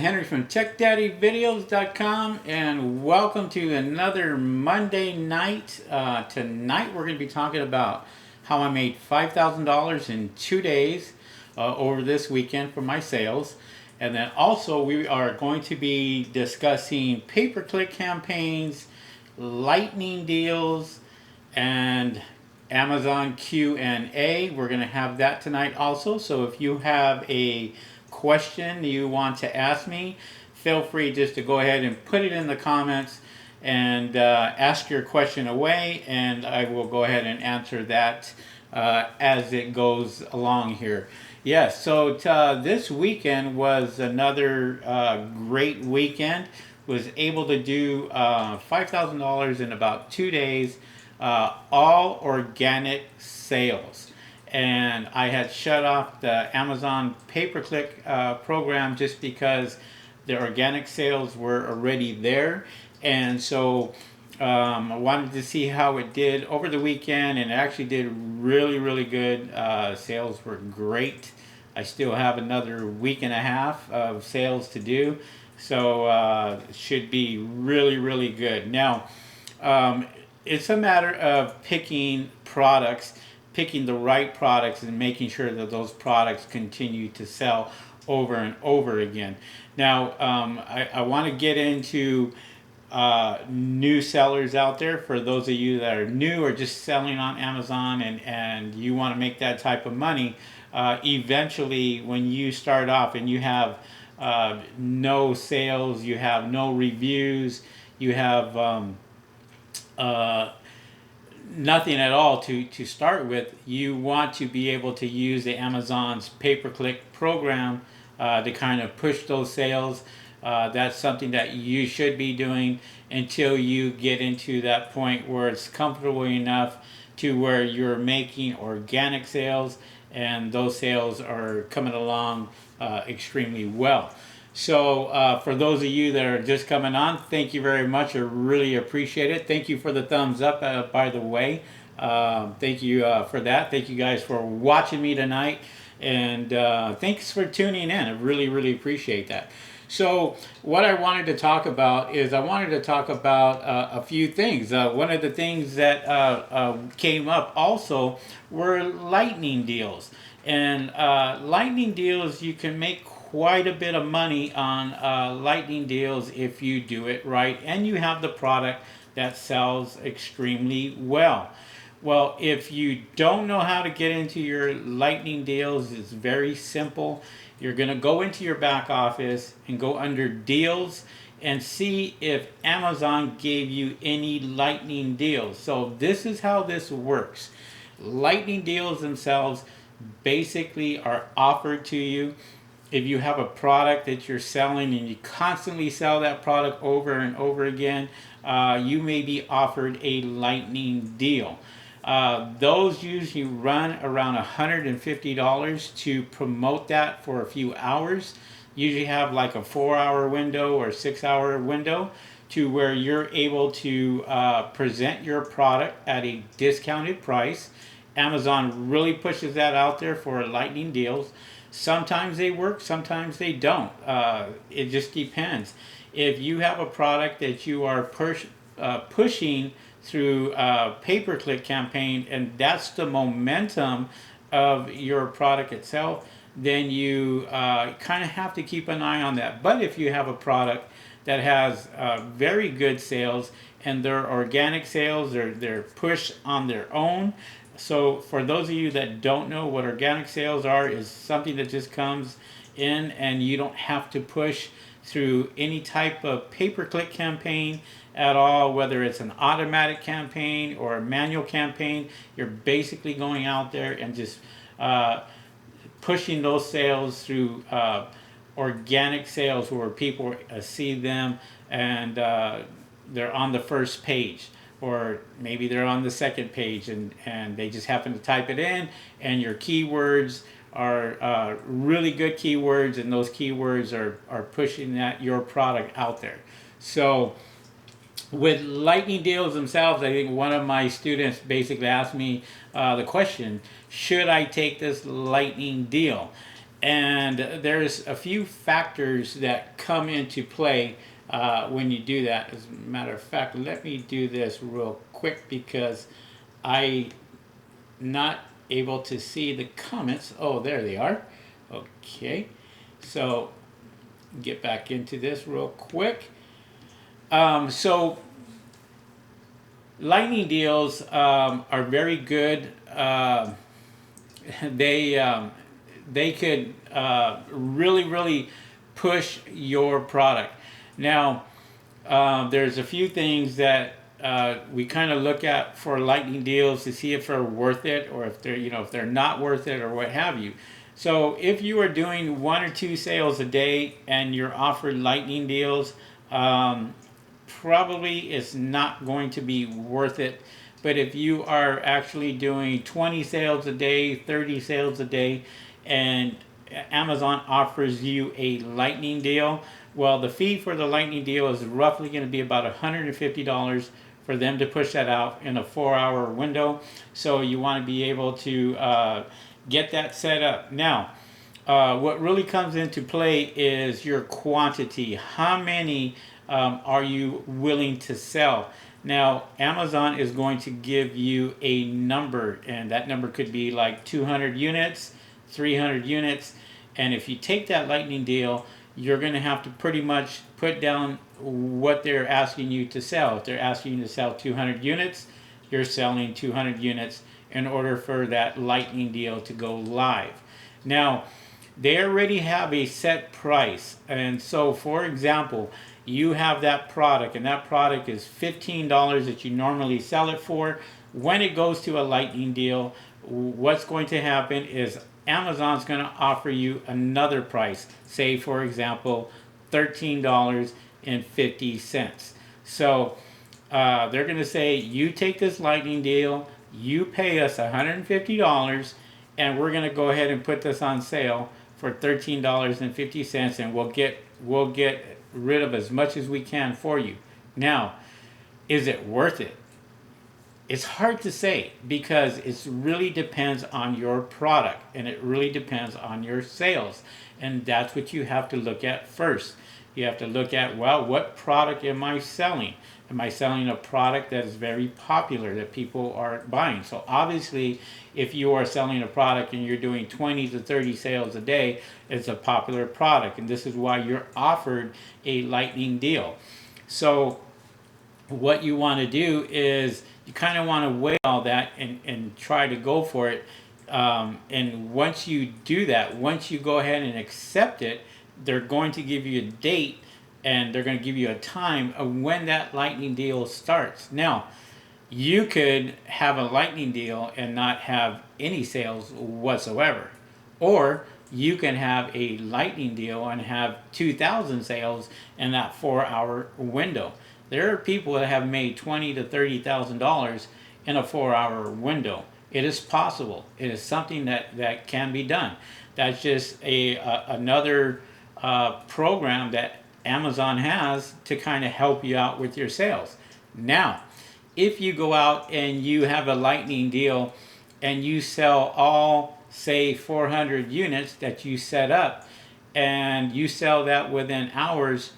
Henry from TechDaddyVideos.com, and welcome to another Monday night. Tonight we're going to be talking about how I made $5,000 in 2 days over this weekend for my sales. And then also we are going to be discussing pay-per-click campaigns, lightning deals, and Amazon Q&A. We're going to have that tonight also. So if you have a question you want to ask me, feel free just to go ahead and put it in the comments and ask your question away, and I will go ahead and answer that as it goes along here. Yes, so this weekend was another great weekend. Was able to do $5,000 in about 2 days, all organic sales. And I had shut off the Amazon pay-per-click program just because the organic sales were already there. And so I wanted to see how it did over the weekend, and it actually did really good. Sales were great. I still have another week and a half of sales to do, so it should be really good. Now, it's a matter of picking the right products and making sure that those products continue to sell over and over again. Now, I want to get into new sellers out there. For those of you that are new or just selling on Amazon and you want to make that type of money, eventually when you start off and you have no sales, you have no reviews, you have nothing at all to start with, you want to be able to use the Amazon's pay-per-click program to kind of push those sales. That's something that you should be doing until you get into that point where it's comfortable enough to where you're making organic sales and those sales are coming along extremely well. So for those of you that are just coming on, thank you very much. I really appreciate it. Thank you for the thumbs up, by the way. Thank you for that. Thank you guys for watching me tonight. And thanks for tuning in. I really appreciate that. So what I wanted to talk about is a few things. One of the things that came up also were lightning deals. And lightning deals, you can make quite a bit of money on lightning deals if you do it right and you have the product that sells extremely well. Well, if you don't know how to get into your lightning deals, it's very simple. You're going to go into your back office and go under deals and see if Amazon gave you any lightning deals. So this is how this works. Lightning deals themselves basically are offered to you. If you have a product that you're selling and you constantly sell that product over and over again, you may be offered a lightning deal. Those usually run around $150 to promote that for a few hours. Usually have like a 4-hour window or 6-hour window to where you're able to present your product at a discounted price. Amazon really pushes that out there for lightning deals. Sometimes they work, sometimes they don't. It just depends. If you have a product that you are pushing through a pay-per-click campaign and that's the momentum of your product itself, then you kind of have to keep an eye on that. But if you have a product that has very good sales and they're organic sales, they're pushed on their own. So for those of you that don't know what organic sales are, is something that just comes in and you don't have to push through any type of pay-per-click campaign at all, whether it's an automatic campaign or a manual campaign. You're basically going out there and just pushing those sales through organic sales where people see them and they're on the first page. Or maybe they're on the second page and they just happen to type it in, and your keywords are really good keywords, and those keywords are pushing your product out there. So with lightning deals themselves, I think one of my students basically asked me the question, should I take this lightning deal? And there's a few factors that come into play when you do that. As a matter of fact, let me do this real quick because I'm not able to see the comments. Oh, there they are. Okay, so get back into this real quick. So lightning deals are very good. They could really push your product. Now, there's a few things that we kind of look at for lightning deals to see if they're worth it, or if they're, if they're not worth it, or what have you. So if you are doing 1 or 2 sales a day and you're offered lightning deals, probably it's not going to be worth it. But if you are actually doing 20 sales a day, 30 sales a day, and Amazon offers you a lightning deal, well, the fee for the lightning deal is roughly going to be about $150 for them to push that out in a 4-hour window. So you want to be able to get that set up. Now, what really comes into play is your quantity. How many are you willing to sell? Now, Amazon is going to give you a number, and that number could be like 200 units, 300 units. And if you take that lightning deal, you're going to have to pretty much put down what they're asking you to sell. If they're asking you to sell 200 units, you're selling 200 units in order for that lightning deal to go live. Now, they already have a set price. And so, for example, you have that product, and that product is $15 that you normally sell it for. When it goes to a lightning deal, what's going to happen is Amazon's going to offer you another price. Say, for example, $13.50. So they're going to say, you take this lightning deal, you pay us $150, and we're going to go ahead and put this on sale for $13.50, and we'll get rid of as much as we can for you. Now, is it worth it? It's hard to say, because it really depends on your product, and it really depends on your sales. And that's what you have to look at first. You have to look at, well, what product am I selling? Am I selling a product that is very popular, that people are buying? So obviously, if you are selling a product and you're doing 20 to 30 sales a day, it's a popular product. And this is why you're offered a lightning deal. So what you want to do is you kind of want to weigh all that and try to go for it. And once you do that, once you go ahead and accept it, they're going to give you a date, and they're going to give you a time of when that lightning deal starts. Now, you could have a lightning deal and not have any sales whatsoever. Or you can have a lightning deal and have 2,000 sales in that 4-hour window. There are people that have made $20,000 to $30,000 in a 4-hour window. It is possible. It is something that can be done. That's just another program that Amazon has to kind of help you out with your sales. Now, if you go out and you have a lightning deal and you sell all, say, 400 units that you set up, and you sell that within hours,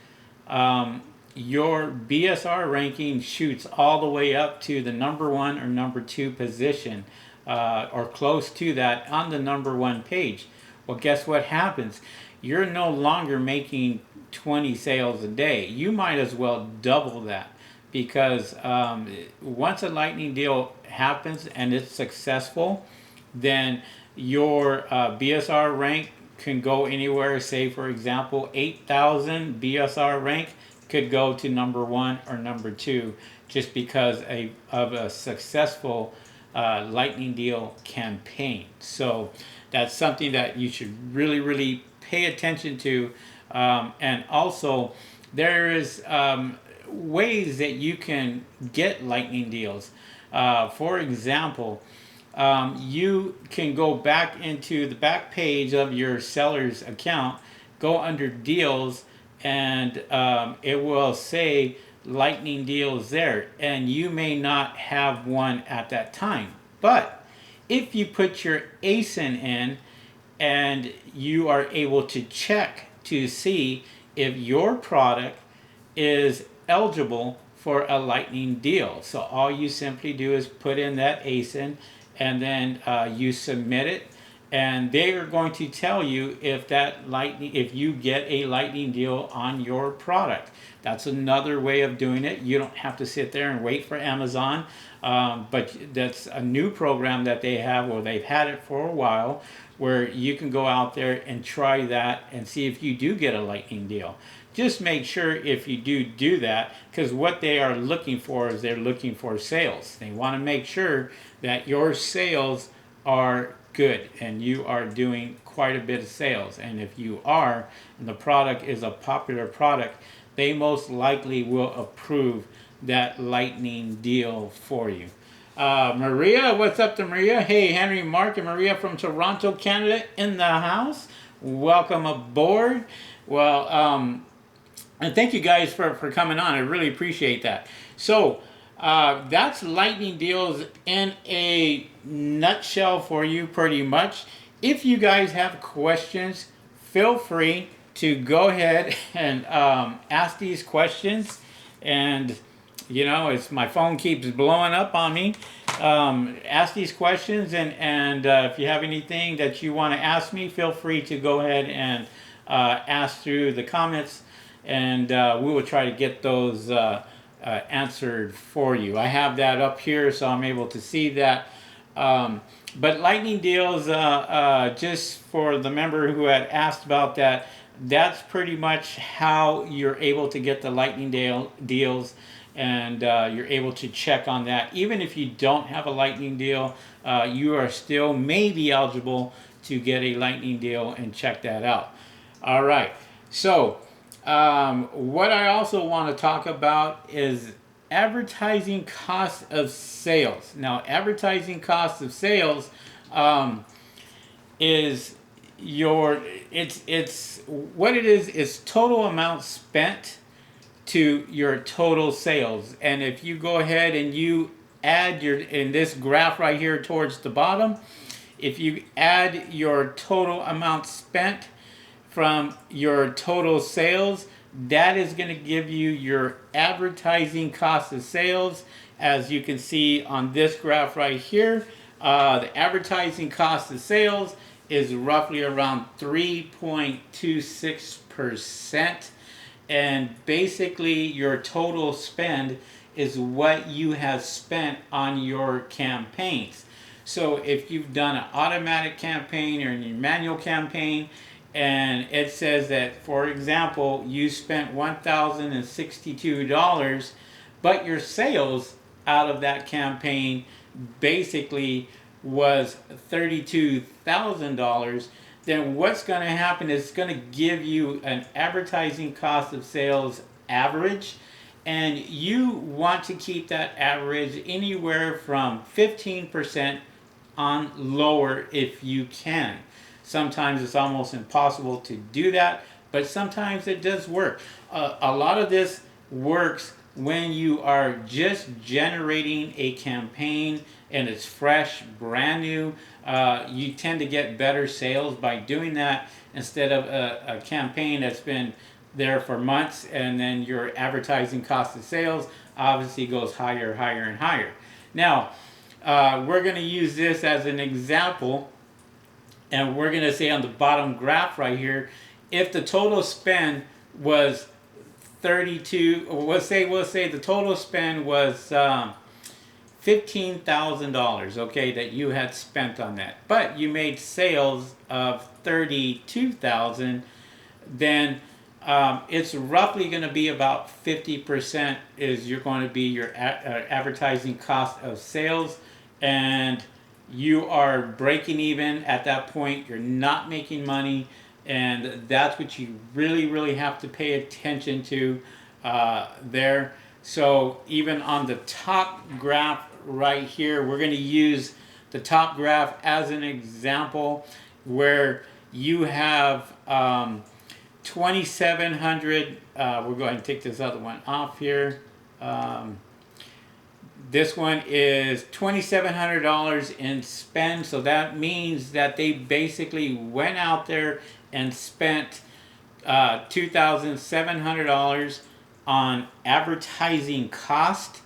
your BSR ranking shoots all the way up to the number 1 or number 2 position, or close to that on the number 1 page. Well, guess what happens? You're no longer making 20 sales a day. You might as well double that, because once a lightning deal happens and it's successful, then your BSR rank can go anywhere. Say, for example, 8,000 BSR rank could go to number 1 or number 2, just because of a successful lightning deal campaign. So that's something that you should really pay attention to. And also, there is ways that you can get lightning deals. For example, you can go back into the back page of your seller's account, go under deals, and it will say lightning deals there. And you may not have one at that time. But if you put your ASIN in, and you are able to check to see if your product is eligible for a lightning deal. So all you simply do is put in that ASIN, and then you submit it, and they are going to tell you if if you get a lightning deal on your product. That's another way of doing it. You don't have to sit there and wait for Amazon, but that's a new program that they have, or they've had it for a while, where you can go out there and try that and see if you do get a lightning deal. Just make sure if you do that, because what they are looking for is they're looking for sales. They want to make sure that your sales are good and you are doing quite a bit of sales. And if you are, and the product is a popular product, they most likely will approve that lightning deal for you. Maria, what's up to Maria? Hey, Henry, Mark, and Maria from Toronto, Canada in the house. Welcome aboard. Well, and thank you guys for coming on. I really appreciate that. So that's lightning deals in a nutshell for you, pretty much. If you guys have questions, feel free to go ahead and ask these questions. And you know, it's my phone keeps blowing up on me. Ask these questions, and if you have anything that you want to ask me, feel free to go ahead and ask through the comments, and we will try to get those answered for you. I have that up here, so I'm able to see that. But lightning deals, just for the member who had asked about that, that's pretty much how you're able to get the lightning deals, and you're able to check on that. Even if you don't have a lightning deal, you are still maybe eligible to get a lightning deal, and check that out. All right, so what I also want to talk about is advertising cost of sales. Now, advertising cost of sales is it's what it is total amount spent to your total sales. And if you go ahead and you add in this graph right here towards the bottom, if you add your total amount spent from your total sales, that is going to give you your advertising cost of sales. As you can see on this graph right here, the advertising cost of sales is roughly around 3.26%. And basically your total spend is what you have spent on your campaigns. So if you've done an automatic campaign or a manual campaign, and it says that, for example, you spent $1,062, but your sales out of that campaign basically was $32,000, then what's going to happen is it's going to give you an advertising cost of sales average, and you want to keep that average anywhere from 15% on lower if you can. Sometimes it's almost impossible to do that, but sometimes it does work. A lot of this works when you are just generating a campaign and it's fresh, brand new. You tend to get better sales by doing that instead of a campaign that's been there for months, and then your advertising cost of sales obviously goes higher, higher, and higher. Now, we're going to use this as an example. And we're going to say on the bottom graph right here, if the total spend was 32, we'll say the total spend was $15,000, okay, that you had spent on that. But you made sales of $32,000, then it's roughly going to be about 50% is you're going to be your advertising cost of sales, and you are breaking even at that point. You're not making money, and that's what you really, really have to pay attention to there. So even on the top graph right here, we're going to use the top graph as an example where you have 2,700. We'll go ahead and take this other one off here. This one is $2,700 in spend. So that means that they basically went out there and spent $2,700 on advertising cost,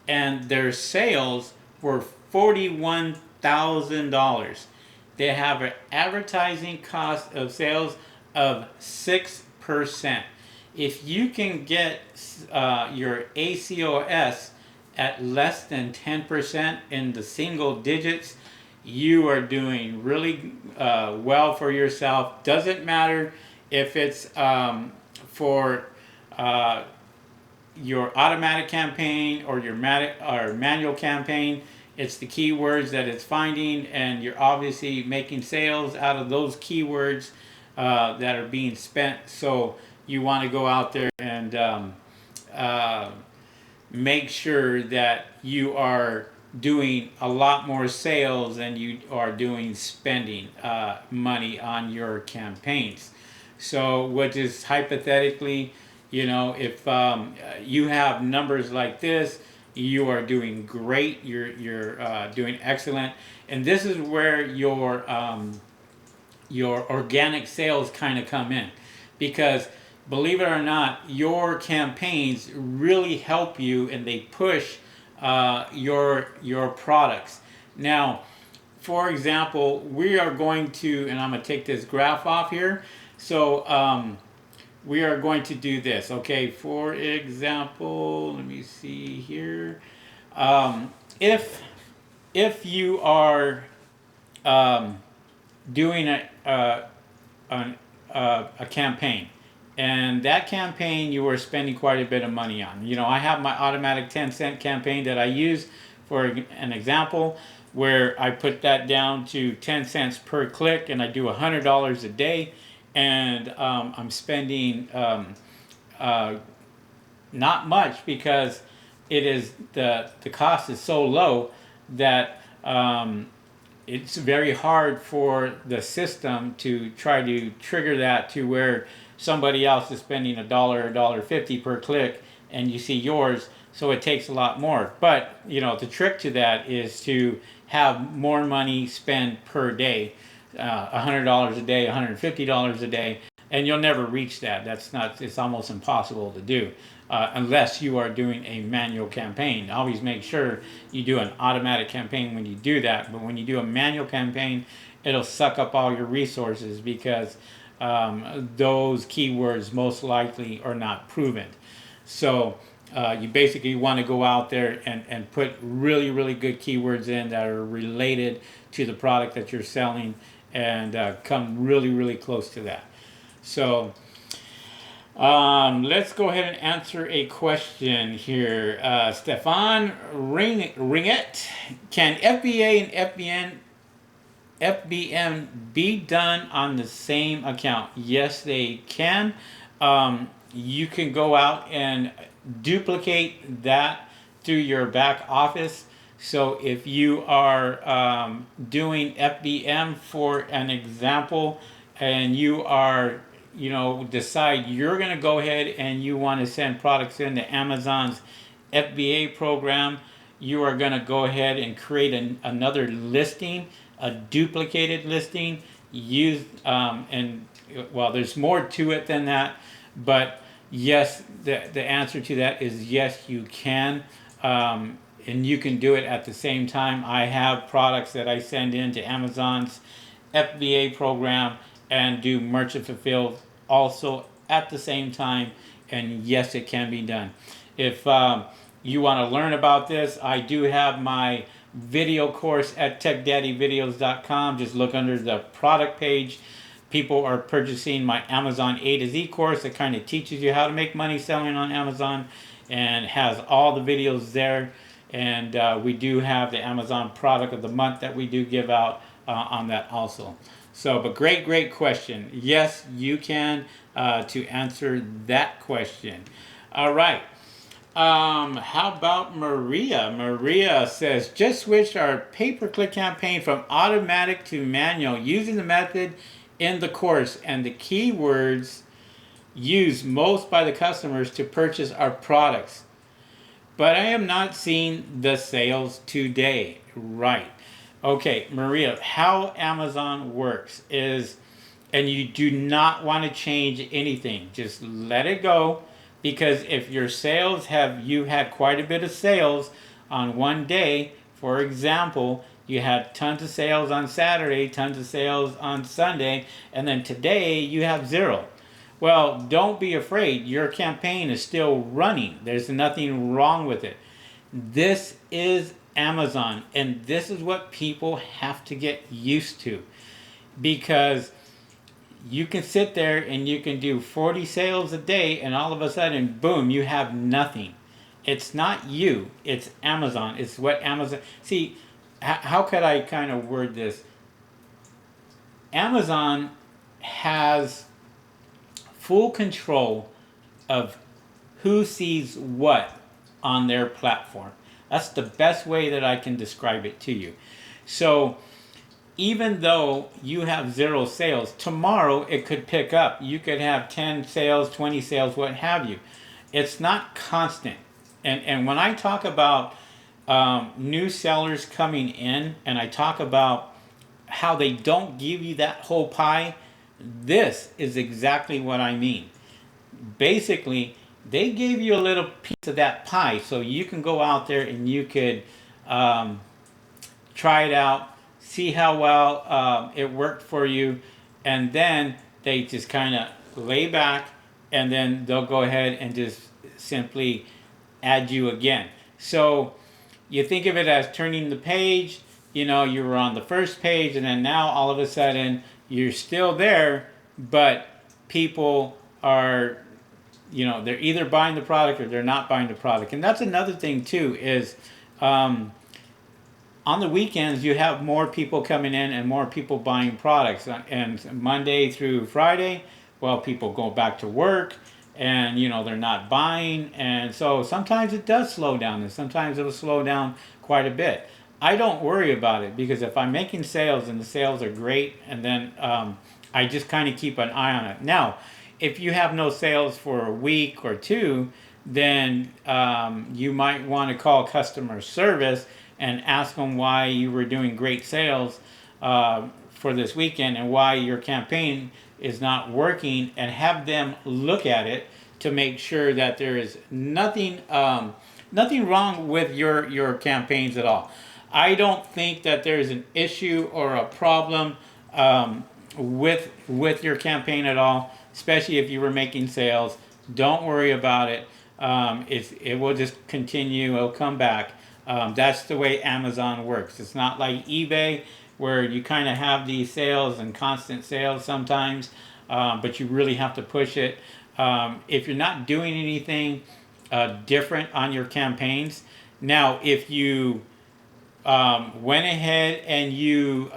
and their sales were $41,000. They have an advertising cost of sales of 6%. If you can get your ACOS at less than 10% in the single digits, you are doing really well for yourself. Doesn't matter if it's for your automatic campaign or your manual campaign. It's the keywords that it's finding, and you're obviously making sales out of those keywords that are being spent. So you want to go out there and make sure that you are doing a lot more sales than you are doing spending money on your campaigns. So, which is hypothetically, you know, if you have numbers like this, you are doing great. You're doing excellent, and this is where your organic sales kind of come in, because believe it or not, your campaigns really help you, and they push your products. Now, for example, we are going to, and I'm going to take this graph off here. So we are going to do this. Okay, for example, let me see here. If you are doing a campaign, and that campaign you are spending quite a bit of money on. You know, I have my automatic 10-cent campaign that I use for an example, where I put that down to 10 cents per click, and I do $100 a day, and I'm spending not much, because it is the cost is so low that it's very hard for the system to try to trigger that to where somebody else is spending $1.50 per click, and you see yours, so it takes a lot more. But you know, the trick to that is to have more money spent per day, $100 a day, $150 a day, and you'll never reach that. It's almost impossible to do unless you are doing a manual campaign. Always make sure you do an automatic campaign when you do that, but when you do a manual campaign, it'll suck up all your resources, because those keywords most likely are not proven. So you basically want to go out there and put really, really good keywords in that are related to the product that you're selling, and come really, really close to that. So let's go ahead and answer a question here. Stefan Ringett, can FBA and FBM be done on the same account? Yes, they can. You can go out and duplicate that through your back office. So if you are doing FBM, for an example, and you are, you know, decide you're going to go ahead and you want to send products into Amazon's FBA program, you are going to go ahead and create another listing, a duplicated listing. Use and well, there's more to it than that, but yes, the answer to that is yes, you can. And you can do it at the same time. I have products that I send into Amazon's FBA program and do merchant fulfilled also at the same time, and yes, it can be done. If you want to learn about this, I do have my video course at techdaddyvideos.com. Just look under the product page. People are purchasing my Amazon A to Z course that kind of teaches you how to make money selling on Amazon, and has all the videos there. And we do have the Amazon product of the month that we do give out on that also. So, but great question. Yes, you can, to answer that question. All right. How about Maria? Maria says, just switched our pay-per-click campaign from automatic to manual using the method in the course and the keywords used most by the customers to purchase our products. but I am not seeing the sales today. Right. Okay, Maria, how Amazon works is, and you do not want to change anything. Just let it go, because if your sales you had quite a bit of sales on one day, for example, you had tons of sales on Saturday, tons of sales on Sunday, and then today you have zero. Well, don't be afraid. Your campaign is still running. There's nothing wrong with it. This is Amazon, and this is what people have to get used to, because you can sit there and you can do 40 sales a day, and all of a sudden, boom, you have nothing. It's not you, it's Amazon. It's what Amazon. See, how could I kind of word this? Amazon has full control of who sees what on their platform. That's the best way that I can describe it to you. So even though you have zero sales, tomorrow it could pick up. You could have 10 sales, 20 sales, what have you. It's not constant. And when I talk about new sellers coming in, and I talk about how they don't give you that whole pie, this is exactly what I mean. Basically, they gave you a little piece of that pie so you can go out there and you could try it out, see how well it worked for you, and then they just kind of lay back, and then they'll go ahead and just simply add you again. So you think of it as turning the page. You know, you were on the first page, and then now all of a sudden you're still there, but people are, you know, they're either buying the product or they're not buying the product. And that's another thing too, is on the weekends you have more people coming in and more people buying products. And Monday through Friday, well, people go back to work, and you know, they're not buying, and so sometimes it does slow down, and sometimes it'll slow down quite a bit. I don't worry about it, because if I'm making sales and the sales are great, and then I just kind of keep an eye on it. Now, if you have no sales for a week or two, then you might want to call customer service and ask them why you were doing great sales for this weekend and why your campaign is not working, and have them look at it to make sure that there is nothing wrong with your campaigns at all. I don't think that there's an issue or a problem with your campaign at all, especially if you were making sales. Don't worry about it. It will just continue. It'll come back. That's the way Amazon works. It's not like eBay, where you kind of have these sales and constant sales sometimes, but you really have to push it. If you're not doing anything different on your campaigns, now if you went ahead and you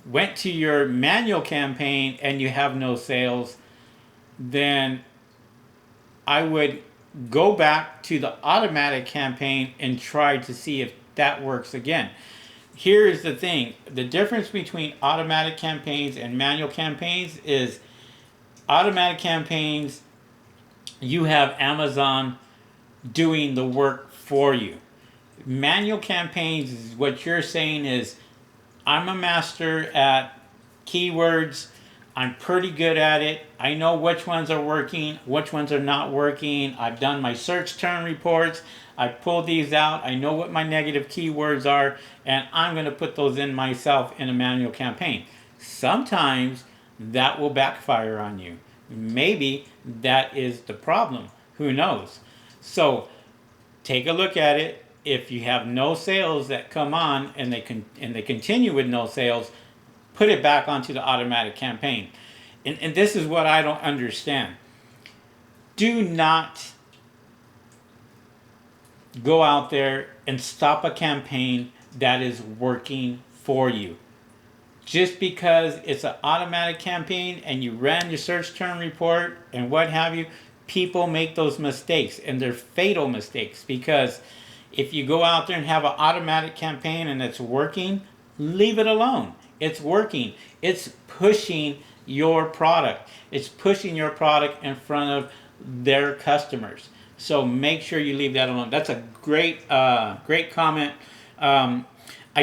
went to your manual campaign and you have no sales, then I would go back to the automatic campaign and try to see if that works again. Here's the thing. The difference between automatic campaigns and manual campaigns is automatic campaigns, you have Amazon doing the work for you. Manual campaigns is what you're saying is, I'm a master at keywords. I'm pretty good at it. I know which ones are working, which ones are not working. I've done my search term reports. I pulled these out. I know what my negative keywords are, and I'm going to put those in myself in a manual campaign. Sometimes that will backfire on you. Maybe that is the problem. Who knows? So take a look at it. If you have no sales that come on, and they continue with no sales, put it back onto the automatic campaign. And this is what I don't understand. Do not go out there and stop a campaign that is working for you. Just because it's an automatic campaign and you ran your search term report and what have you, people make those mistakes, and they're fatal mistakes, because if you go out there and have an automatic campaign and it's working, leave it alone. It's working. It's pushing your product. It's pushing your product in front of their customers. So make sure you leave that alone. That's a great, great comment. I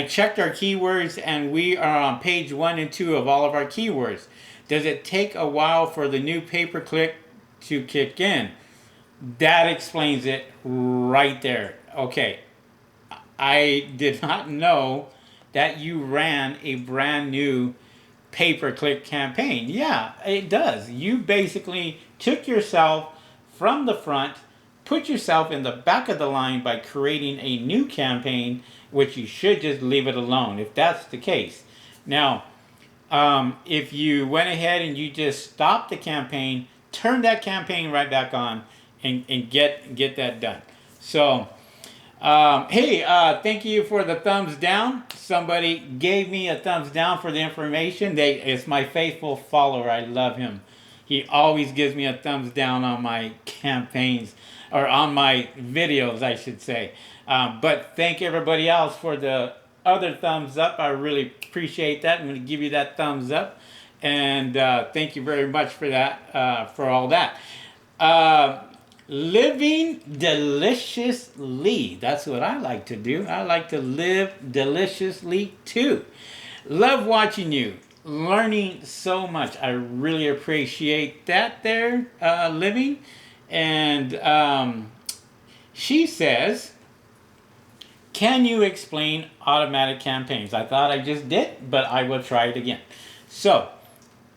checked our keywords and we are on page 1 and 2 of all of our keywords. Does it take a while for the new pay-per-click to kick in? That explains it right there. Okay, I did not know that you ran a brand new pay-per-click campaign. Yeah, it does. You basically took yourself from the front, put yourself in the back of the line by creating a new campaign, which you should just leave it alone if that's the case. Now, if you went ahead and you just stopped the campaign, turn that campaign right back on, and get that done. So, hey, thank you for the thumbs down. Somebody gave me a thumbs down for the information. It's my faithful follower. I love him. He always gives me a thumbs down on my campaigns, or on my videos, I should say. But thank everybody else for the other thumbs up. I really appreciate that. I'm going to give you that thumbs up. And thank you very much for that, for all that. Living deliciously. That's what I like to do. I like to live deliciously too. Love watching you. Learning so much. I really appreciate that there, Living. And she says, can you explain automatic campaigns? I thought I just did, but I will try it again. So,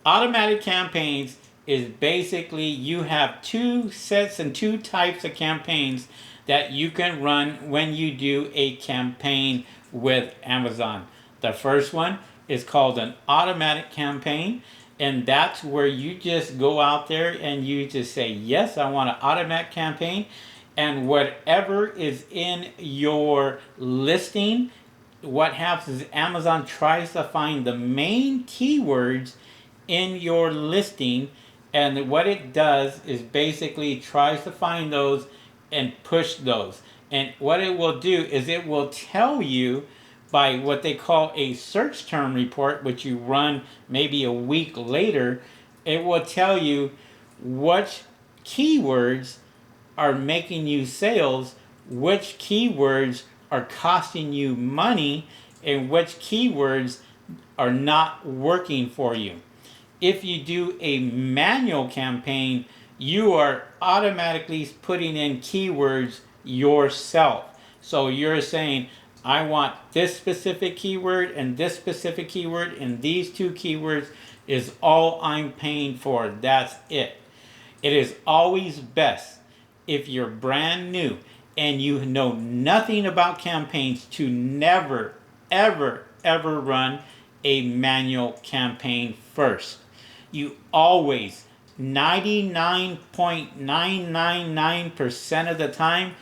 automatic campaigns is basically you have two sets and two types of campaigns that you can run when you do a campaign with Amazon. The first one is called an automatic campaign, and that's where you just go out there and you just say, yes, I want an automatic campaign, and whatever is in your listing, what happens is Amazon tries to find the main keywords in your listing, and what it does is basically tries to find those and push those. And what it will do is it will tell you by what they call a search term report, which you run maybe a week later. It will tell you which keywords are making you sales, which keywords are costing you money, and which keywords are not working for you. If you do a manual campaign, you are automatically putting in keywords yourself. So you're saying, I want this specific keyword and this specific keyword, and these two keywords is all I'm paying for. That's it. It is always best, if you're brand new and you know nothing about campaigns, to never, ever, ever run a manual campaign first. You always, 99.999% of the time,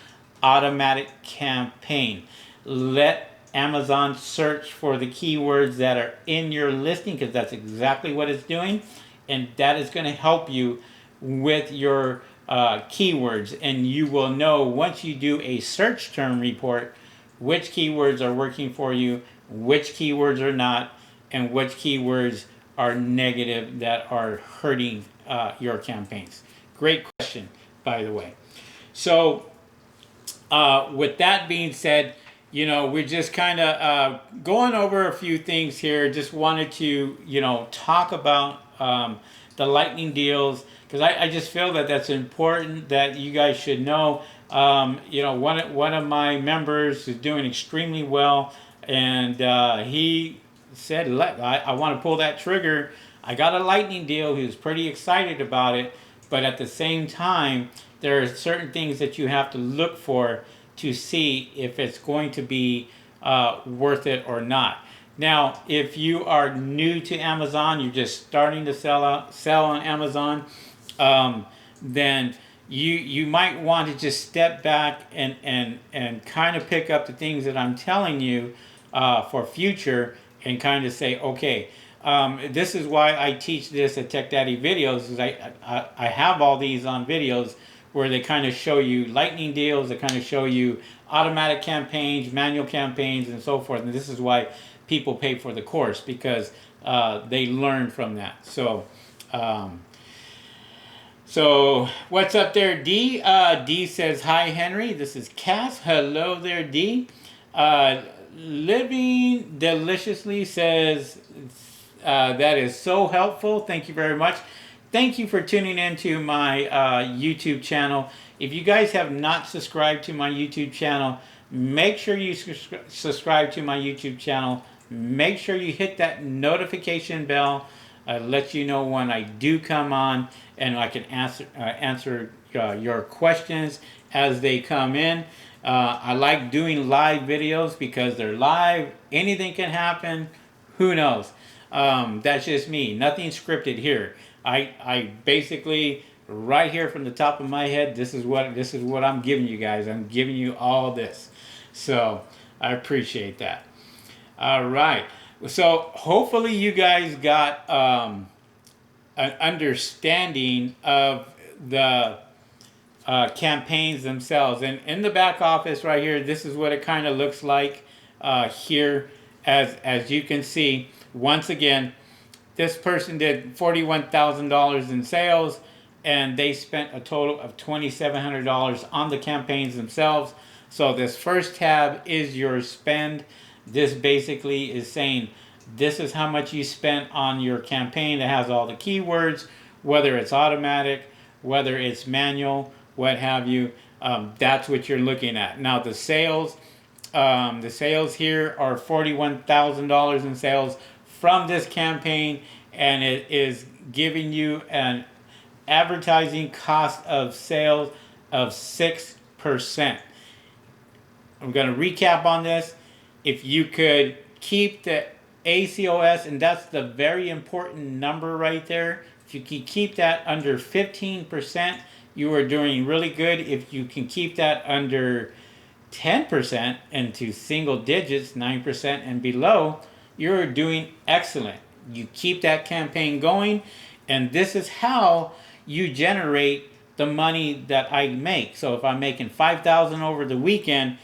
automatic campaign. Let Amazon search for the keywords that are in your listing, because that's exactly what it's doing, and that is going to help you with your keywords. And you will know once you do a search term report which keywords are working for you, which keywords are not, and which keywords are negative that are hurting your campaigns. Great question, by the way. So with that being said, you know, we're just kind of going over a few things here. Just wanted to, you know, talk about the lightning deals, because I just feel that that's important, that you guys should know. You know, one of my members is doing extremely well, and he said, I want to pull that trigger. I got a lightning deal. He was pretty excited about it, but at the same time, there are certain things that you have to look for to see if it's going to be worth it or not. Now, if you are new to Amazon, you're just starting to sell on Amazon, then you might want to just step back and kind of pick up the things that I'm telling you for future, and kind of say, okay, this is why I teach this at Tech Daddy Videos, is I have all these on videos where they kind of show you lightning deals, they kind of show you automatic campaigns, manual campaigns, and so forth. And this is why people pay for the course, because they learn from that. So So, what's up there, D? D says, hi, Henry. This is Cass. Hello there, D. Living Deliciously says, that is so helpful. Thank you very much. Thank you for tuning into my YouTube channel. If you guys have not subscribed to my YouTube channel, make sure you subscribe to my YouTube channel. Make sure you hit that notification bell. Let you know when I do come on, and I can answer your questions as they come in. I like doing live videos because they're live. Anything can happen. Who knows? That's just me. Nothing scripted here. I basically, right here from the top of my head, this is what I'm giving you guys. I'm giving you all this. So I appreciate that. All right. So hopefully you guys got an understanding of the campaigns themselves. And in the back office right here, this is what it kind of looks like here. As you can see, once again, this person did $41,000 in sales, and they spent a total of $2,700 on the campaigns themselves. So this first tab is your spend. This basically is saying this is how much you spent on your campaign. It has all the keywords, whether it's automatic, whether it's manual, what have you. That's what you're looking at. Now the sales here are $41,000 in sales from this campaign, and it is giving you an advertising cost of sales of 6%. I'm going to recap on this. If you could keep the ACOS, and that's the very important number right there, if you can keep that under 15%, you are doing really good. If you can keep that under 10% into single digits, 9% and below, you're doing excellent. You keep that campaign going, and this is how you generate the money that I make. So if I'm making $5,000 over the weekend,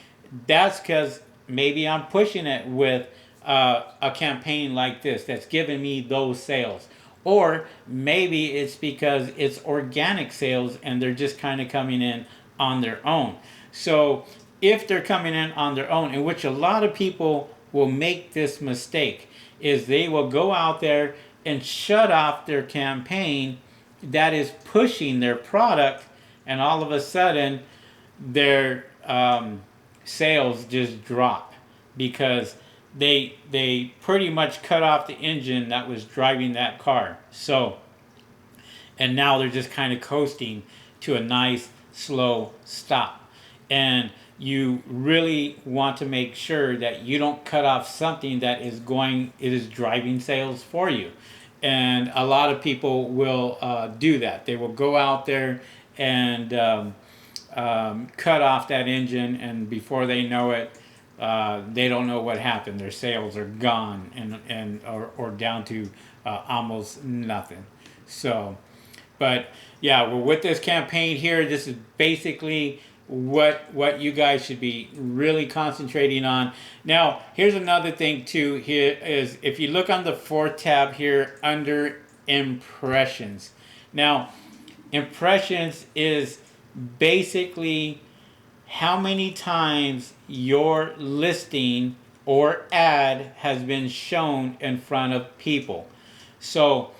that's because maybe I'm pushing it with a campaign like this that's giving me those sales. Or maybe it's because it's organic sales and they're just kind of coming in on their own. So if they're coming in on their own, in which a lot of people will make this mistake, is they will go out there and shut off their campaign that is pushing their product, and all of a sudden their sales just drop because they pretty much cut off the engine that was driving that car. So, and now they're just kind of coasting to a nice slow stop. And you really want to make sure that you don't cut off something that is driving sales for you. And a lot of people will do that. They will go out there and cut off that engine, and before they know it, they don't know what happened. Their sales are gone or down to almost nothing. So, but yeah, well, with this campaign here, this is basically what you guys should be really concentrating on. Now, here's another thing too. Here is, if you look on the fourth tab here under impressions. Now, impressions is basically how many times your listing or ad has been shown in front of people. So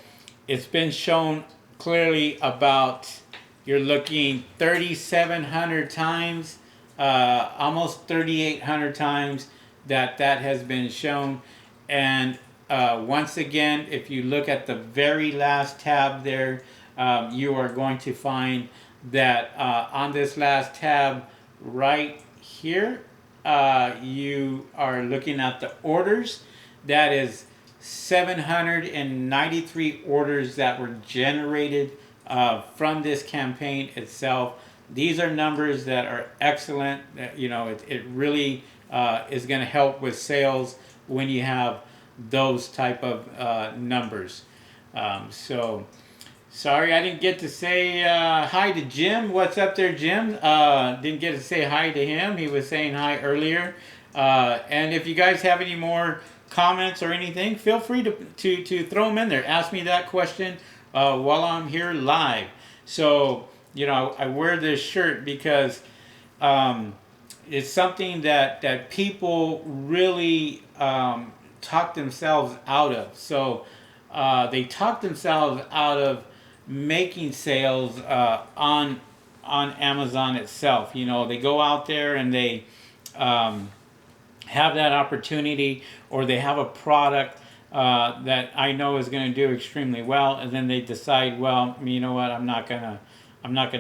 it's been shown clearly about, you're looking 3,700 times, almost 3,800 times that has been shown. And once again, if you look at the very last tab there, you are going to find that on this last tab right here, you are looking at the orders. That is 793 orders that were generated from this campaign itself. These are numbers that are excellent. It really is going to help with sales when you have those type of numbers. So sorry I didn't get to say hi to Jim. What's up there, Jim? Didn't get to say hi to him. He was saying hi earlier. And if you guys have any more comments or anything, feel free to throw them in there. Ask me that question while I'm here live. So, you know, I wear this shirt because it's something that people really talk themselves out of. So they talk themselves out of making sales on Amazon itself. You know, they go out there and they have that opportunity, or they have a product that I know is going to do extremely well, and then they decide, well, you know what, I'm not gonna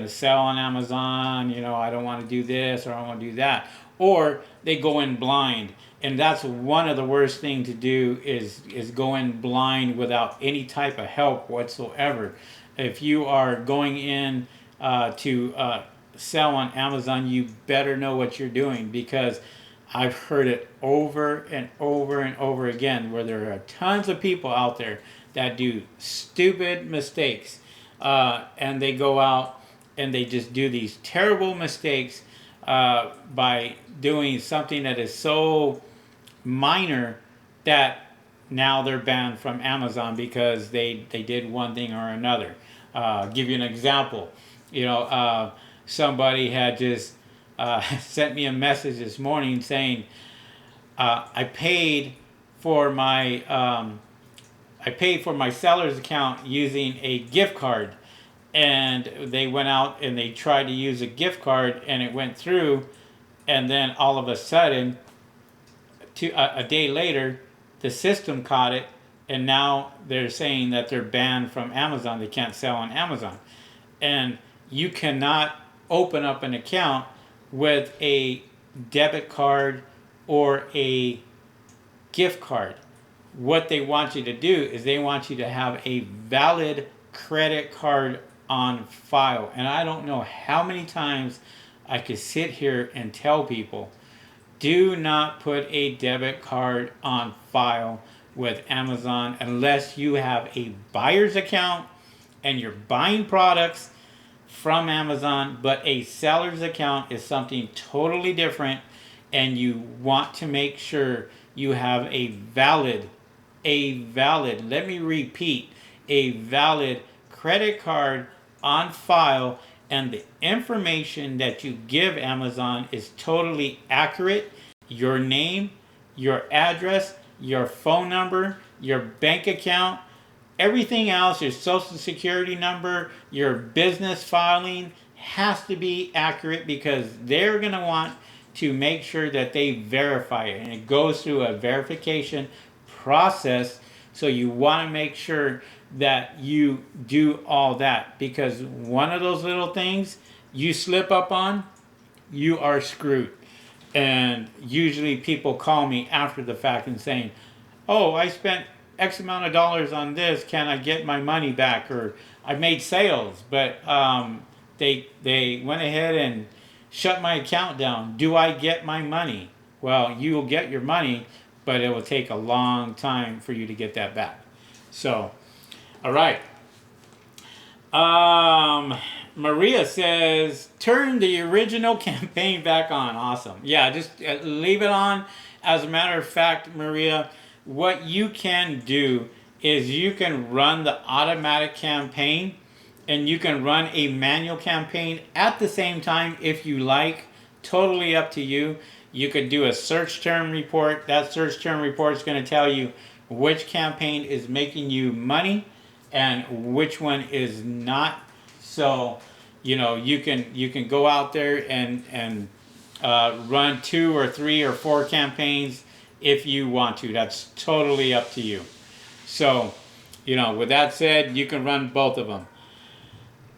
sell on Amazon. You know, I don't want to do this or I don't want to do that, or they go in blind, and that's one of the worst thing to do is go in blind without any type of help whatsoever. If you are going in to sell on Amazon, you better know what you're doing, because I've heard it over and over and over again where there are tons of people out there that do stupid mistakes, and they go out and they just do these terrible mistakes by doing something that is so minor that now they're banned from Amazon because they did one thing or another. Give you an example. You know, somebody had just sent me a message this morning saying, I paid for my seller's account using a gift card, and they went out and they tried to use a gift card and it went through, and then all of a sudden, a day later, the system caught it, and now they're saying that they're banned from Amazon. They can't sell on Amazon, and you cannot open up an account with a debit card or a gift card. What they want you to do is they want you to have a valid credit card on file. And I don't know how many times I could sit here and tell people, do not put a debit card on file with Amazon unless you have a buyer's account and you're buying products from Amazon. But a seller's account is something totally different, and you want to make sure you have a valid, let me repeat, a valid credit card on file, and the information that you give Amazon is totally accurate. Your name, your address, your phone number, your bank account, everything else, your social security number, your business filing has to be accurate, because they're going to want to make sure that they verify it, and it goes through a verification process. So you want to make sure that you do all that, because one of those little things you slip up on, you are screwed. And usually people call me after the fact and saying, oh, I spent X amount of dollars on this, can I get my money back? Or I made sales, but they went ahead and shut my account down. Do I get my money? Well, you will get your money, but it will take a long time for you to get that back. So, all right. Maria says, turn the original campaign back on. Awesome. Yeah, just leave it on. As a matter of fact, Maria, what you can do is you can run the automatic campaign, and you can run a manual campaign at the same time if you like. Totally up to you. You could do a search term report. That search term report is going to tell you which campaign is making you money and which one is not. So, you know, you can go out there and run 2 or 3 or 4 campaigns if you want to. That's totally up to you. So, you know, with that said, you can run both of them.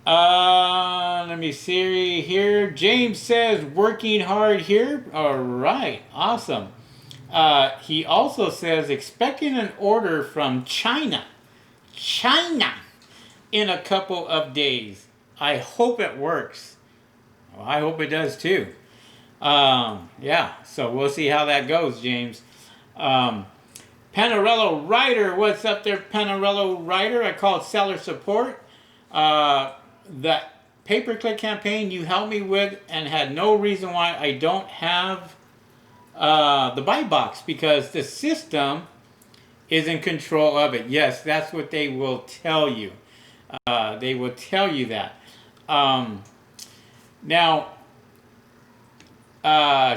Let me see here. James says, working hard here. All right, awesome. He also says, expecting an order from China in a couple of days. I hope it works. Well, I hope it does too. Yeah, so we'll see how that goes, James. Panarello Rider, what's up there, Panarello Rider? I call it seller support. That pay-per-click campaign you helped me with and had no reason why I don't have the buy box, because the system is in control of it. Yes, that's what they will tell you. They will tell you that. Now,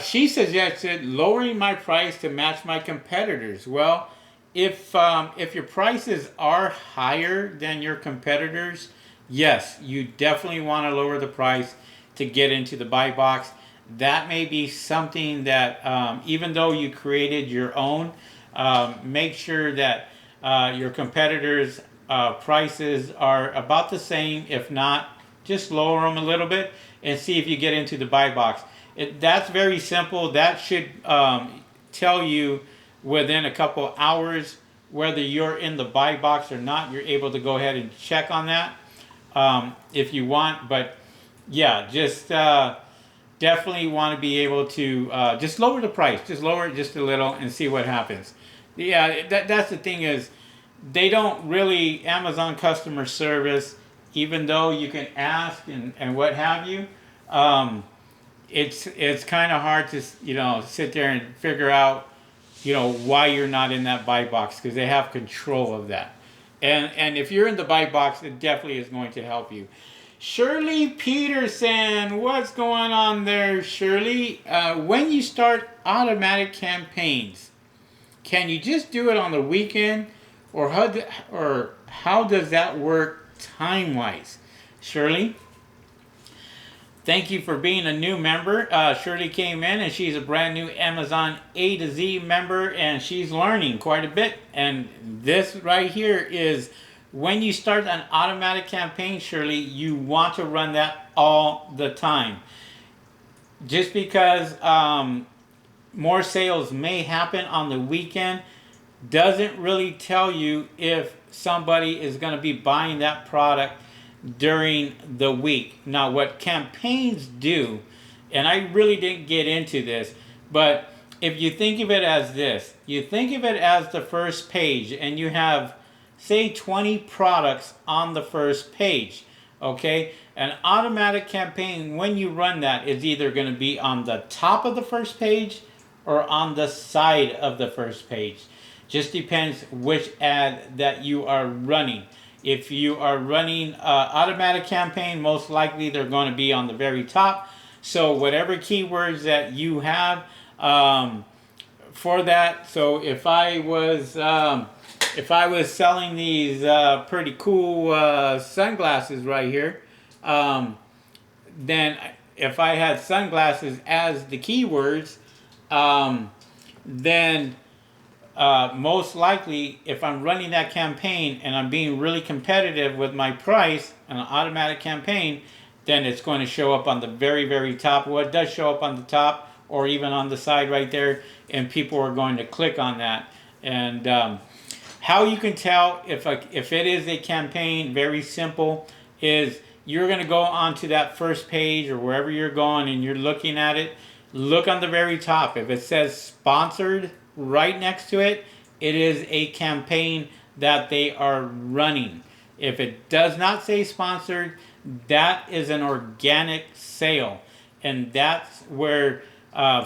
she suggested lowering my price to match my competitors. Well, if your prices are higher than your competitors, yes, you definitely want to lower the price to get into the buy box. That may be something that, even though you created your own, make sure that your competitors' prices are about the same. If not, just lower them a little bit and see if you get into the buy box. That's very simple. That should tell you within a couple hours whether you're in the buy box or not. You're able to go ahead and check on that if you want. But yeah, just definitely want to be able to just lower the price. Just lower it just a little and see what happens. Yeah, that's the thing is they don't really, Amazon customer service, even though you can ask and what have you, it's kind of hard to sit there and figure out why you're not in that buy box, because they have control of that. And if you're in the buy box, it definitely is going to help you. Shirley Peterson, what's going on there, Shirley? When you start automatic campaigns, can you just do it on the weekend, or how does that work time-wise? Shirley, thank you for being a new member. Shirley came in and she's a brand new Amazon A to Z member, and she's learning quite a bit. And this right here is when you start an automatic campaign, Shirley, you want to run that all the time. Just because more sales may happen on the weekend doesn't really tell you if somebody is going to be buying that product during the week. Now, what campaigns do, and I really didn't get into this, but if you think of it as this, you think of it as the first page, and you have, say, 20 products on the first page, okay? An automatic campaign, when you run that, is either going to be on the top of the first page or on the side of the first page. Just depends which ad that you are running. If you are running automatic campaign, most likely they're going to be on the very top. So whatever keywords that you have for that. So if I was selling these pretty cool sunglasses right here, then if I had sunglasses as the keywords, then most likely, if I'm running that campaign and I'm being really competitive with my price on an automatic campaign, then it's going to show up on the very, very top. Well, it does show up on the top or even on the side right there, and people are going to click on that. And how you can tell if it is a campaign, very simple, is you're going to go onto that first page or wherever you're going and you're looking at it. Look on the very top. If it says sponsored right next to it, it is a campaign that they are running. If it does not say sponsored, that is an organic sale. And that's where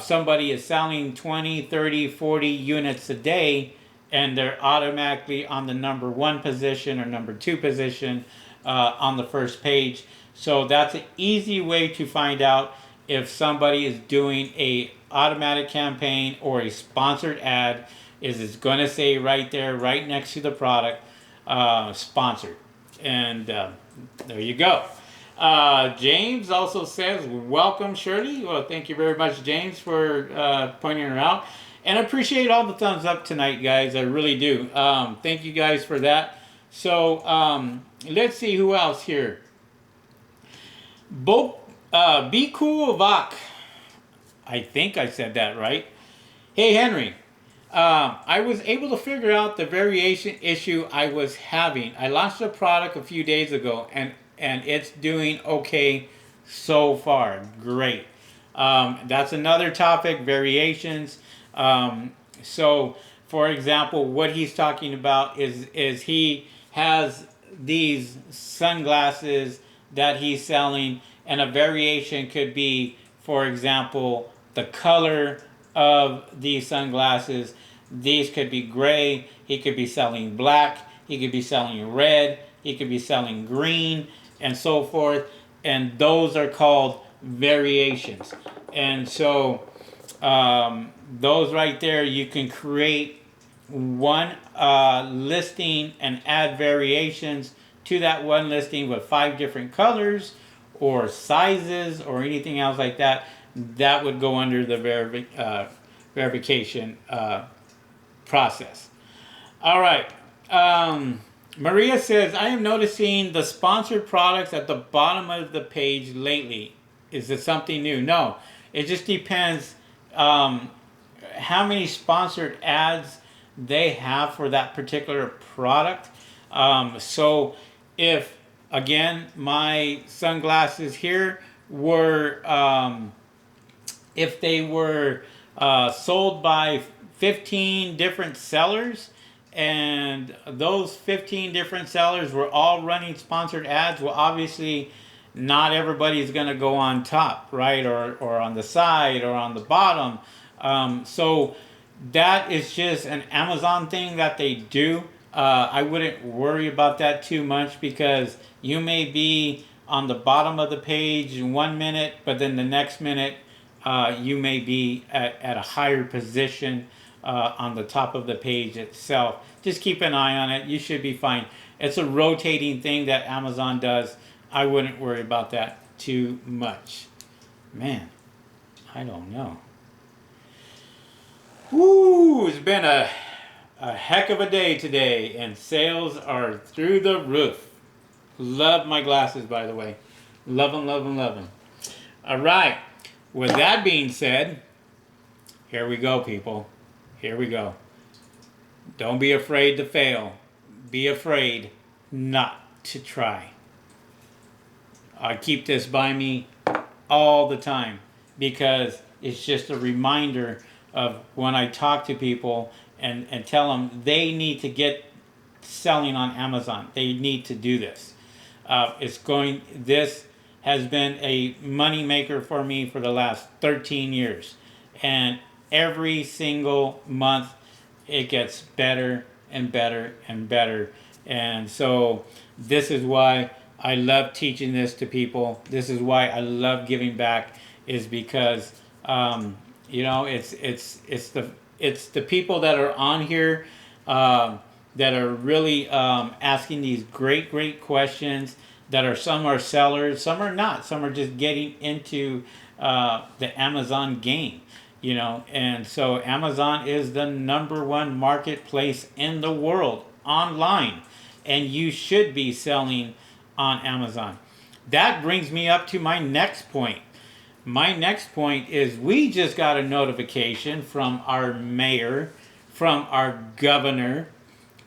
somebody is selling 20, 30, 40 units a day, and they're automatically on the number 1 position or number 2 position on the first page. So that's an easy way to find out if somebody is doing a automatic campaign or a sponsored ad. Is it's going to say right there, right next to the product, sponsored. And there you go. James also says, welcome, Shirley. Well, thank you very much, James, for pointing her out. And I appreciate all the thumbs up tonight, guys. I really do. Thank you guys for that. So let's see who else here. Be Cool Vok. I think I said that right. Hey, Henry. I was able to figure out the variation issue I was having. I launched a product a few days ago, and it's doing okay so far. Great. That's another topic, variations. So, for example, what he's talking about is he has these sunglasses that he's selling, and a variation could be, for example, the color of these sunglasses. These could be gray. He could be selling black. He could be selling red. He could be selling green, and so forth. and those are called variations. And so those right there, you can create one listing and add variations to that one listing with 5 different colors or sizes or anything else like that. That would go under the verification process. All right. Maria says, I am noticing the sponsored products at the bottom of the page lately. Is it something new? No. It just depends how many sponsored ads they have for that particular product. So if, again, my sunglasses here were, if they were sold by 15 different sellers, and those 15 different sellers were all running sponsored ads, well, obviously not everybody's going to go on top, right? Or on the side or on the bottom. So that is just an Amazon thing that they do. I wouldn't worry about that too much, because you may be on the bottom of the page in 1 minute, but then the next minute you may be at a higher position on the top of the page itself. Just keep an eye on it. You should be fine. It's a rotating thing that Amazon does. I wouldn't worry about that too much. Man, I don't know. Woo, it's been a heck of a day today, and sales are through the roof. Love my glasses, by the way. Love them, love them, love them. All right. With that being said, here we go, people. Here we go. Don't be afraid to fail. Be afraid not to try. I keep this by me all the time, because it's just a reminder of when I talk to people and tell them they need to get selling on Amazon. They need to do this. This has been a money maker for me for the last 13 years. And every single month it gets better and better and better. And so this is why I love teaching this to people. This is why I love giving back, is because you know, it's the people that are on here that are really asking these great questions, that are, some are sellers, some are not, some are just getting into the Amazon game, you know. And so Amazon is the #1 marketplace in the world online, and you should be selling on Amazon. That brings me up to my next point. My next point is, we just got a notification from our mayor, from our governor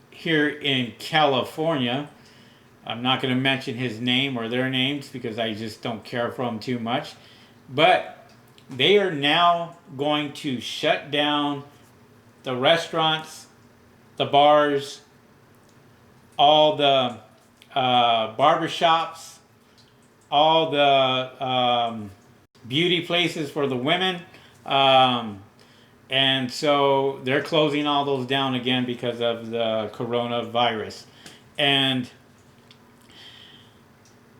here in California. I'm not going to mention his name or their names, because I just don't care for them too much. But they are now going to shut down the restaurants, the bars, all the barbershops, all the beauty places for the women. And so they're closing all those down again because of the coronavirus. And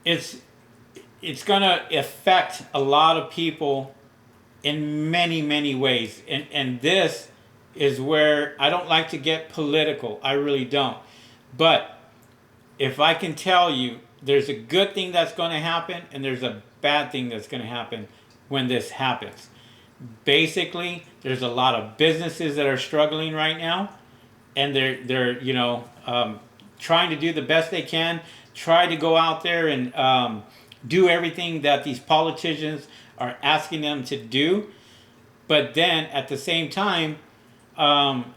it's going to affect a lot of people in many ways. And this is where I don't like to get political. I really don't. But if I can tell you, there's a good thing that's going to happen, and there's a bad thing that's going to happen when this happens. Basically, there's a lot of businesses that are struggling right now, and they're you know, trying to do the best they can, try to go out there and do everything that these politicians are asking them to do. But then at the same time,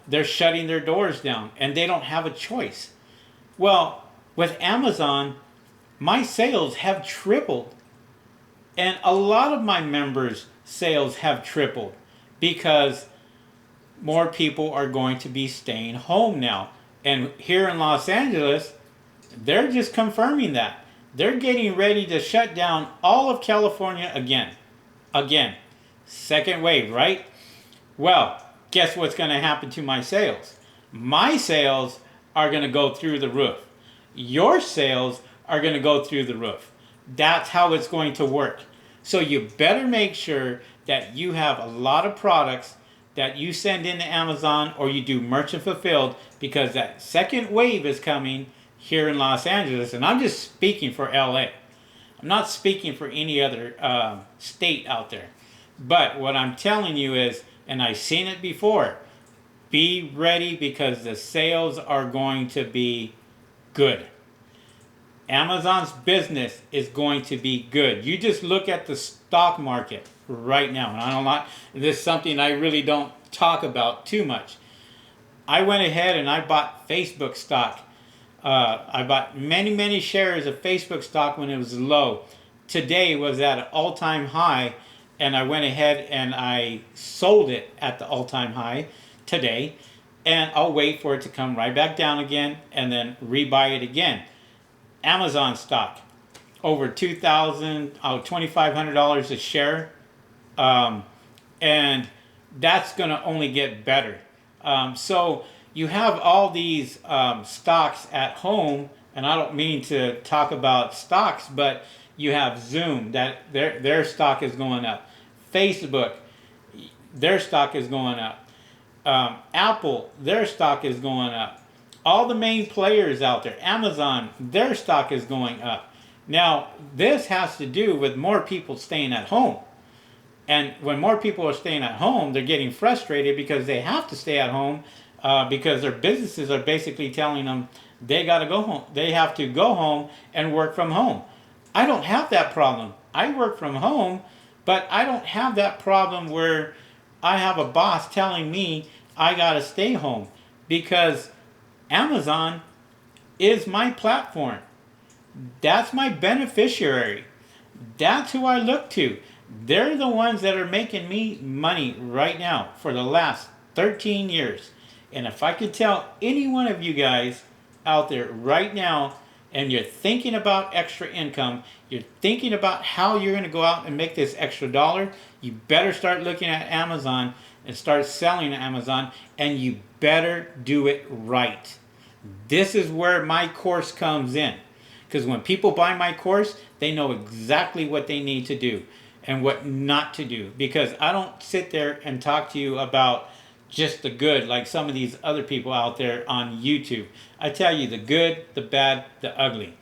they're shutting their doors down, and they don't have a choice. Well, with Amazon, my sales have tripled. And a lot of my members' sales have tripled, because more people are going to be staying home now. And here in Los Angeles, they're just confirming that. They're getting ready to shut down all of California again. Again. Second wave, right? Well, guess what's going to happen to my sales? My sales are going to go through the roof. Your sales are going to go through the roof. That's how it's going to work. So you better make sure that you have a lot of products that you send into Amazon or you do merchant fulfilled, because that second wave is coming here in Los Angeles. And I'm just speaking for LA. I'm not speaking for any other state out there. But what I'm telling you is, and I've seen it before, be ready because the sales are going to be good. Amazon's business is going to be good. You just look at the stock market right now, and I don't like this is something I really don't talk about too much. I went ahead and I bought Facebook stock. I bought many shares of Facebook stock when it was low. Today was at an all-time high, and I went ahead and I sold it at the all-time high today, and I'll wait for it to come right back down again and then rebuy it again. Amazon stock over $2,500 a share, and that's going to only get better. So you have all these stocks at home, and I don't mean to talk about stocks, but you have Zoom, that their stock is going up. Facebook, their stock is going up. Apple, their stock is going up. All the main players out there, Amazon, their stock is going up. Now, this has to do with more people staying at home. And when more people are staying at home, they're getting frustrated because they have to stay at home because their businesses are basically telling them they got to go home. They have to go home and work from home. I don't have that problem. I work from home, but I don't have that problem where I have a boss telling me I got to stay home, because Amazon is my platform. That's my beneficiary. That's who I look to. They're the ones that are making me money right now for the last 13 years. And if I could tell any one of you guys out there right now, and you're thinking about extra income, you're thinking about how you're going to go out and make this extra dollar, you better start looking at Amazon and start selling to Amazon, and you better do it right. This is where my course comes in. Because when people buy my course, they know exactly what they need to do and what not to do. Because I don't sit there and talk to you about just the good like some of these other people out there on YouTube. I tell you the good, the bad, the ugly.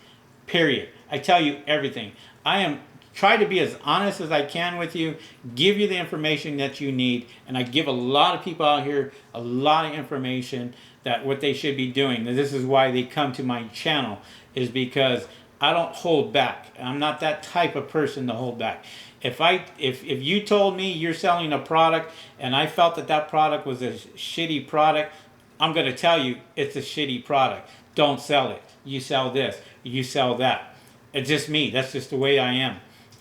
Period. I tell you everything. I am try to be as honest as I can with you, give you the information that you need, and I give a lot of people out here a lot of information that what they should be doing. And this is why they come to my channel, is because I don't hold back. I'm not that type of person to hold back. If you told me you're selling a product and I felt that that product was a shitty product, I'm going to tell you it's a shitty product. Don't sell it. You sell this. You sell that. It's just me. That's just the way I am.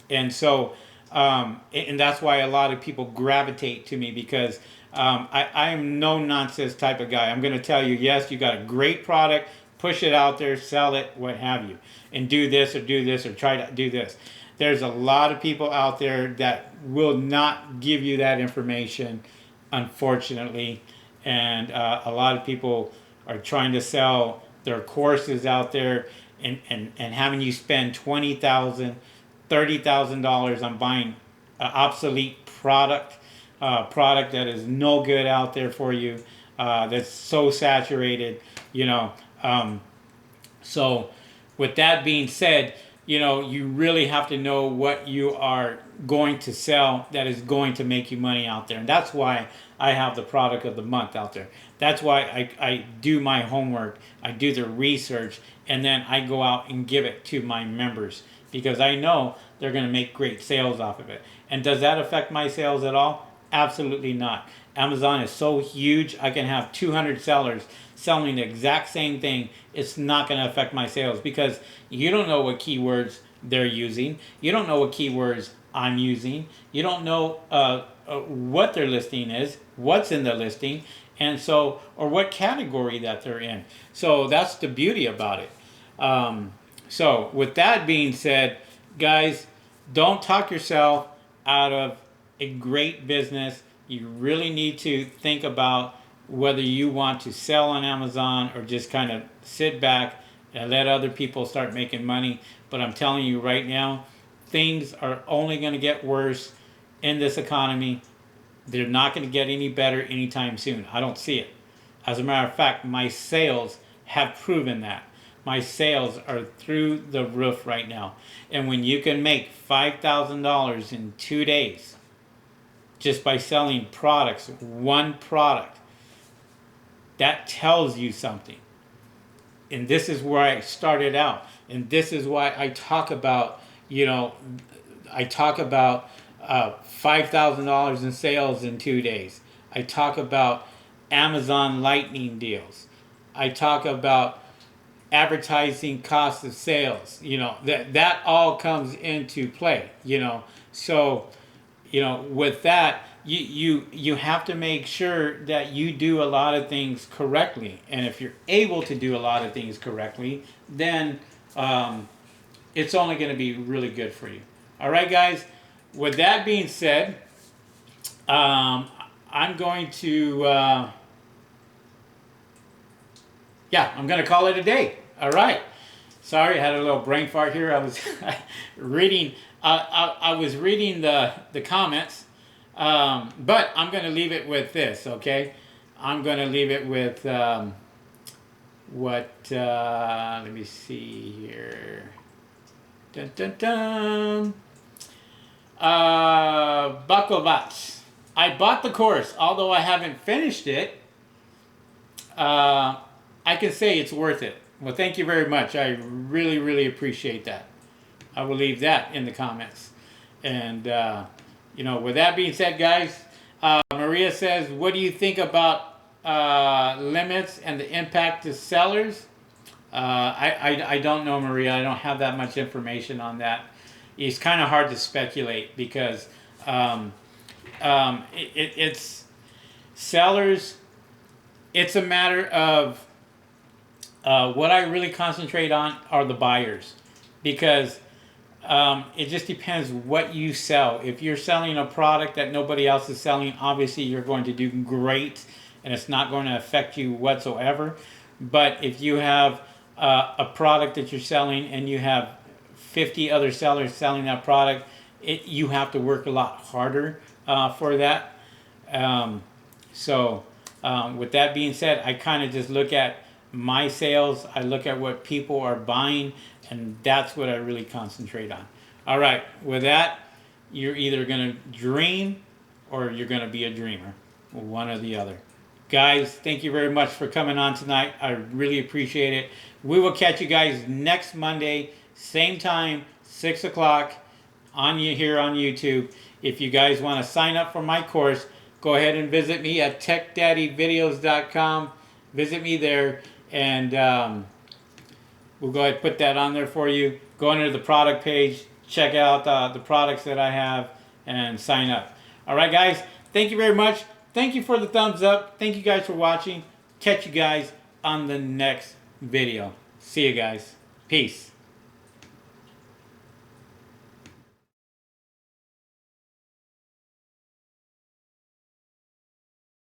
And so, and that's why a lot of people gravitate to me, because I am no nonsense type of guy. I'm going to tell you, yes, you got a great product, push it out there, sell it, what have you, and do this or try to do this. There's a lot of people out there that will not give you that information, unfortunately, and a lot of people are trying to sell their courses out there and having you spend $20,000, $30,000 on buying obsolete product that is no good out there for you, that's so saturated, you know. So with that being said, you know, you really have to know what you are going to sell that is going to make you money out there. And that's why I have the product of the month out there. That's why I do my homework, I do the research, and then I go out and give it to my members, because I know they're going to make great sales off of it. And does that affect my sales at all? Absolutely not. Amazon is so huge, I can have 200 sellers selling the exact same thing. It's not going to affect my sales, because you don't know what keywords they're using. You don't know what keywords I'm using. You don't know what their listing is, what's in the listing, and so, or what category that they're in. So that's the beauty about it. So with that being said, guys, don't talk yourself out of a great business. You really need to think about whether you want to sell on Amazon or just kind of sit back and let other people start making money. But I'm telling you right now, things are only going to get worse in this economy. They're not going to get any better anytime soon. I don't see it. As a matter of fact, my sales have proven that. My sales are through the roof right now. And when you can make $5,000 in 2 days just by selling products, one product, that tells you something. And this is where I started out. And this is why I talk about, I talk about $5,000 in sales in 2 days. I talk about Amazon Lightning deals. I talk about advertising cost of sales. That all comes into play. So with that, you have to make sure that you do a lot of things correctly. And if you're able to do a lot of things correctly, then it's only going to be really good for you. All right, guys. With that being said, I'm going to I'm going to call it a day. All right. Sorry, I had a little brain fart here. I was reading. I was reading the comments, but I'm going to leave it with this. Okay, I'm going to leave it with what? Let me see here. Dun dun dun. Bakovats. I bought the course, although I haven't finished it. I can say it's worth it. Well, thank you very much. I really, really appreciate that. I will leave that in the comments. And, with that being said, guys, Maria says, what do you think about limits and the impact to sellers? I don't know, Maria. I don't have that much information on that. It's kind of hard to speculate because it's sellers. It's a matter of what I really concentrate on are the buyers, because it just depends what you sell. If you're selling a product that nobody else is selling, obviously you're going to do great and it's not going to affect you whatsoever. But if you have a product that you're selling and you have 50 other sellers selling that product, you have to work a lot harder for that. With that being said, I kind of just look at my sales. I look at what people are buying, and that's what I really concentrate on. All right, with that, you're either going to dream or you're going to be a dreamer, one or the other. Guys, thank you very much for coming on tonight. I really appreciate it. We will catch you guys next Monday, same time, 6 o'clock here on YouTube. If you guys want to sign up for my course, go ahead and visit me at techdaddyvideos.com. Visit me there, and we'll go ahead and put that on there for you. Go under the product page, check out the products that I have, and sign up. All right, guys, thank you very much. Thank you for the thumbs up. Thank you guys for watching. Catch you guys on the next video. See you guys. Peace.